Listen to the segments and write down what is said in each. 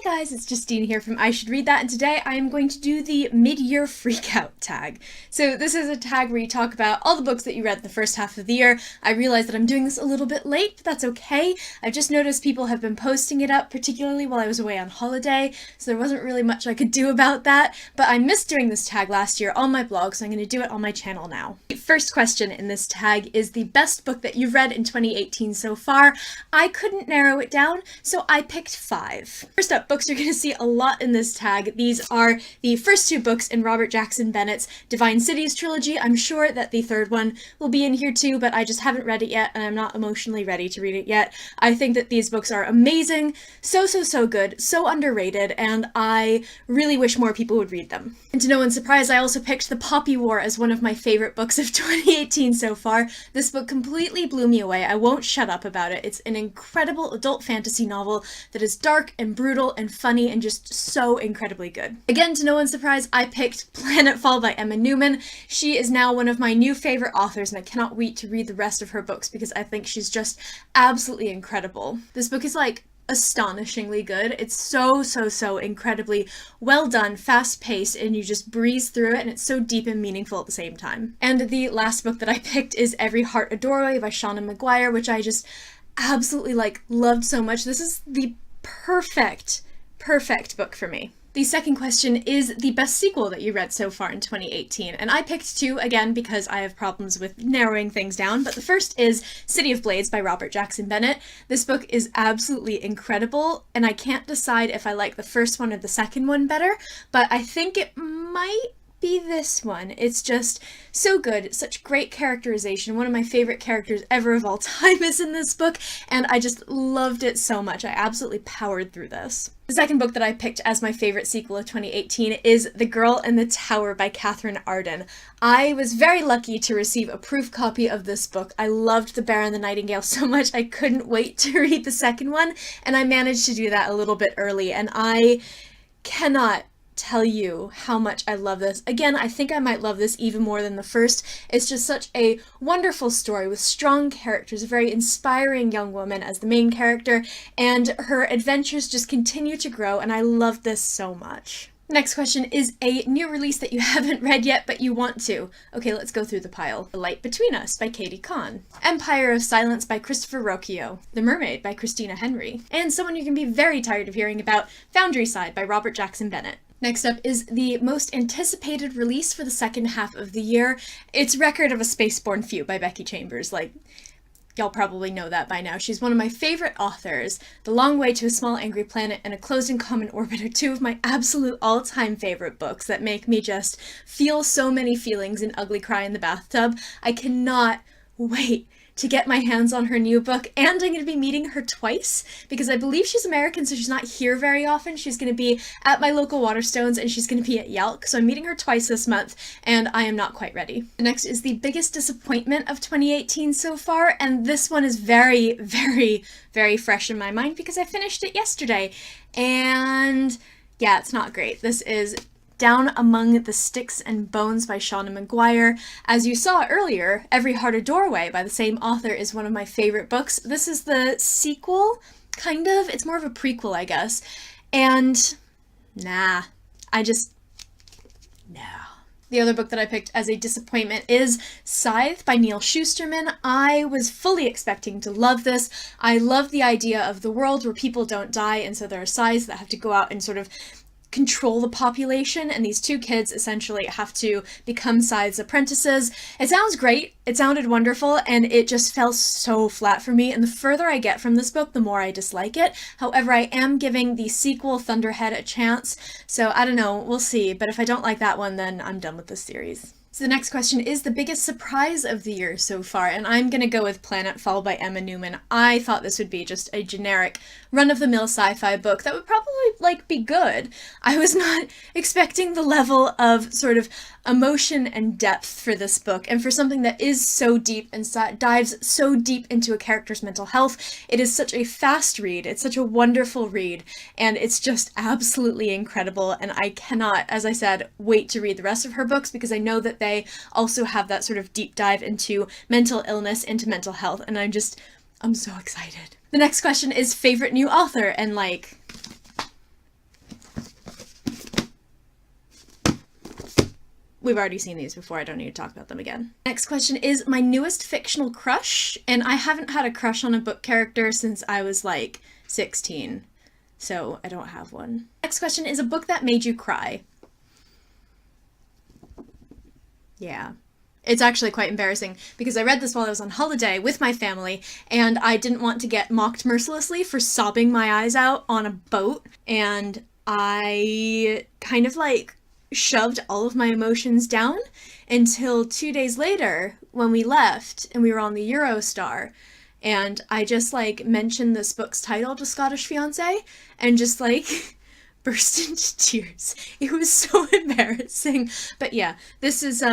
guys, it's Justine here from I Should Read That, and today I am going to do the mid-year freakout tag. So this is a tag where you talk about all the books that you read in the first half of the year. I realize that I'm doing this a little bit late, but that's okay. I've just noticed people have been posting it up, particularly while I was away on holiday, so there wasn't really much I could do about that, but I missed doing this tag last year on my blog, so I'm going to do it on my channel now. The first question in this tag is the best book that you've read in 2018 so far. I couldn't narrow it down, so I picked 5. First up, books you're going to see a lot in this tag. These are the first 2 books in Robert Jackson Bennett's Divine Cities trilogy. I'm sure that the third one will be in here too, but I just haven't read it yet, and I'm not emotionally ready to read it yet. I think that these books are amazing, so good, so underrated, and I really wish more people would read them. And to no one's surprise, I also picked The Poppy War as one of my favorite books of 2018 so far. This book completely blew me away. I won't shut up about it. It's an incredible adult fantasy novel that is dark and brutal and funny and just so incredibly good. Again, to no one's surprise, I picked Planetfall by Emma Newman. She is now one of my new favorite authors, and I cannot wait to read the rest of her books because I think she's just absolutely incredible. This book is like astonishingly good. It's so incredibly well done, fast-paced, and you just breeze through it, and it's so deep and meaningful at the same time. And the last book that I picked is Every Heart a Doorway by Shauna Maguire, which I just absolutely loved so much. This is the perfect book for me. The second question is the best sequel that you read so far in 2018, and I picked 2 again because I have problems with narrowing things down, but the first is City of Blades by Robert Jackson Bennett. This book is absolutely incredible, and I can't decide if I like the first one or the second one better, but I think it might be this one. It's just so good. Such great characterization. One of my favorite characters ever of all time is in this book, and I just loved it so much. I absolutely powered through this. The second book that I picked as my favorite sequel of 2018 is The Girl in the Tower by Catherine Arden. I was very lucky to receive a proof copy of this book. I loved The Bear and the Nightingale so much I couldn't wait to read the second one, and I managed to do that a little bit early, and I cannot tell you how much I love this. Again, I think I might love this even more than the first. It's just such a wonderful story with strong characters, a very inspiring young woman as the main character, and her adventures just continue to grow, and I love this so much. Next question is a new release that you haven't read yet, but you want to. Okay, let's go through the pile. The Light Between Us by Katie Kahn. Empire of Silence by Christopher Rocchio. The Mermaid by Christina Henry. And someone you can be very tired of hearing about, Foundryside by Robert Jackson Bennett. Next up is the most anticipated release for the second half of the year. It's Record of a Spaceborne Few by Becky Chambers. Y'all probably know that by now. She's one of my favorite authors. The Long Way to a Small Angry Planet and A Closed and Common Orbit are 2 of my absolute all-time favorite books that make me just feel so many feelings and ugly cry in the bathtub. I cannot wait to get my hands on her new book, and I'm going to be meeting her twice because I believe she's American, so she's not here very often. She's going to be at my local Waterstones, and she's going to be at Yelk, so I'm meeting her twice this month, and I am not quite ready. The next is the biggest disappointment of 2018 so far, and this one is very fresh in my mind because I finished it yesterday, and yeah, it's not great. This is Down Among the Sticks and Bones by Shauna Maguire. As you saw earlier, Every Heart a Doorway by the same author is one of my favorite books. This is the sequel, kind of. It's more of a prequel, I guess. And nah. The other book that I picked as a disappointment is Scythe by Neil Shusterman. I was fully expecting to love this. I love the idea of the world where people don't die, and so there are scythes that have to go out and sort of control the population, and these 2 kids essentially have to become scythes apprentices. It sounds great, it sounded wonderful, and it just fell so flat for me, and the further I get from this book, the more I dislike it. However, I am giving the sequel, Thunderhead, a chance, so I don't know, we'll see, but if I don't like that one, then I'm done with this series. So the next question is the biggest surprise of the year so far, and I'm gonna go with Planetfall by Emma Newman. I thought this would be just a generic run-of-the-mill sci-fi book that would probably be good. I was not expecting the level of sort of emotion and depth for this book, and for something that is so deep and dives so deep into a character's mental health. It is such a fast read, it's such a wonderful read, and it's just absolutely incredible, and I cannot, as I said, wait to read the rest of her books because I know that they also have that sort of deep dive into mental illness, into mental health, and I'm so excited. The next question is favorite new author, and we've already seen these before. I don't need to talk about them again. Next question is my newest fictional crush, and I haven't had a crush on a book character since I was like 16, so I don't have one. Next question is a book that made you cry. Yeah. It's actually quite embarrassing because I read this while I was on holiday with my family and I didn't want to get mocked mercilessly for sobbing my eyes out on a boat, and I kind of like shoved all of my emotions down until 2 days later when we left and we were on the Eurostar, and I just like mentioned this book's title to Scottish fiance and just like burst into tears. It was so embarrassing. But yeah, this is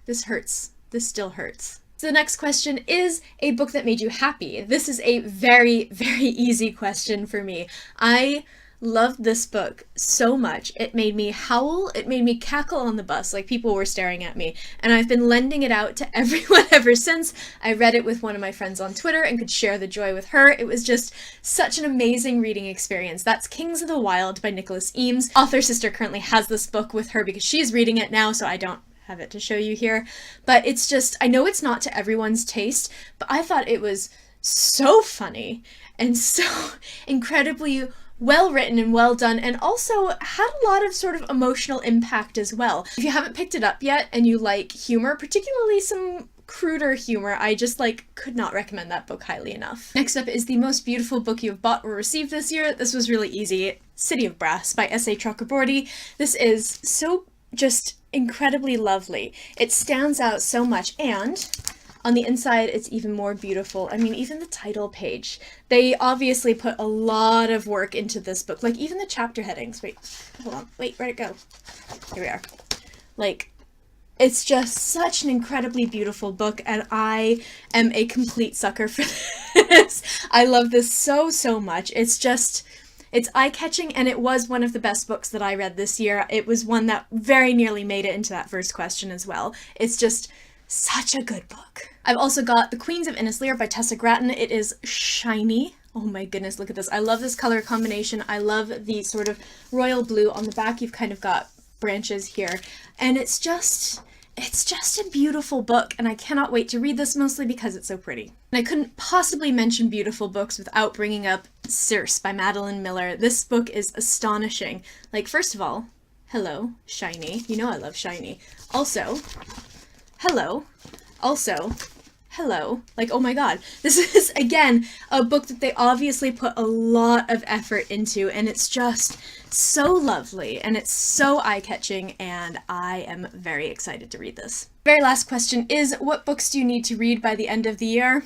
this hurts. This still hurts. So the next question is a book that made you happy. This is a very, very easy question for me. I loved this book so much. It made me howl. It made me cackle on the bus like people were staring at me. And I've been lending it out to everyone ever since. I read it with one of my friends on Twitter and could share the joy with her. It was just such an amazing reading experience. That's Kings of the Wild by Nicholas Eames. Author sister currently has this book with her because she's reading it now, so I don't have it to show you here. But it's just, I know it's not to everyone's taste, but I thought it was so funny and so incredibly well written and well done, and also had a lot of sort of emotional impact as well. If you haven't picked it up yet and you like humor, particularly some cruder humor, I just like could not recommend that book highly enough. Next up is the most beautiful book you've bought or received this year. This was really easy. City of Brass by S.A. Chakraborty. This is so just incredibly lovely. It stands out so much, and on the inside it's even more beautiful. I mean, even the title page. They obviously put a lot of work into this book. Like even the chapter headings. Wait, hold on. Wait, where'd it go? Here we are. Like, it's just such an incredibly beautiful book, and I am a complete sucker for this. I love this so, so much. It's just, it's eye-catching, and it was one of the best books that I read this year. It was one that very nearly made it into that first question as well. It's just such a good book. I've also got The Queens of Innisleer by Tessa Gratton. It is shiny. Oh my goodness, look at this. I love this color combination. I love the sort of royal blue. On the back, you've kind of got branches here. And it's just a beautiful book, and I cannot wait to read this, mostly because it's so pretty. And I couldn't possibly mention beautiful books without bringing up Circe by Madeline Miller. This book is astonishing. Like, first of all, hello, shiny. You know I love shiny. Also, hello. Also, hello. Like, oh my god. This is, again, a book that they obviously put a lot of effort into, and it's just so lovely, and it's so eye-catching, and I am very excited to read this. Very last question is, what books do you need to read by the end of the year?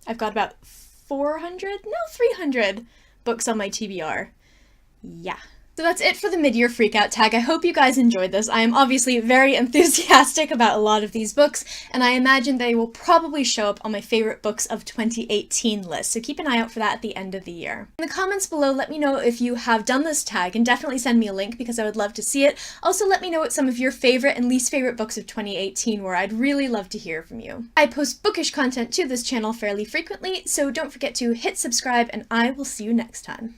I've got about 300 books on my TBR. Yeah. So that's it for the mid-year freakout tag. I hope you guys enjoyed this. I am obviously very enthusiastic about a lot of these books, and I imagine they will probably show up on my favorite books of 2018 list, so keep an eye out for that at the end of the year. In the comments below, let me know if you have done this tag, and definitely send me a link because I would love to see it. Also, let me know what some of your favorite and least favorite books of 2018 were. I'd really love to hear from you. I post bookish content to this channel fairly frequently, so don't forget to hit subscribe, and I will see you next time.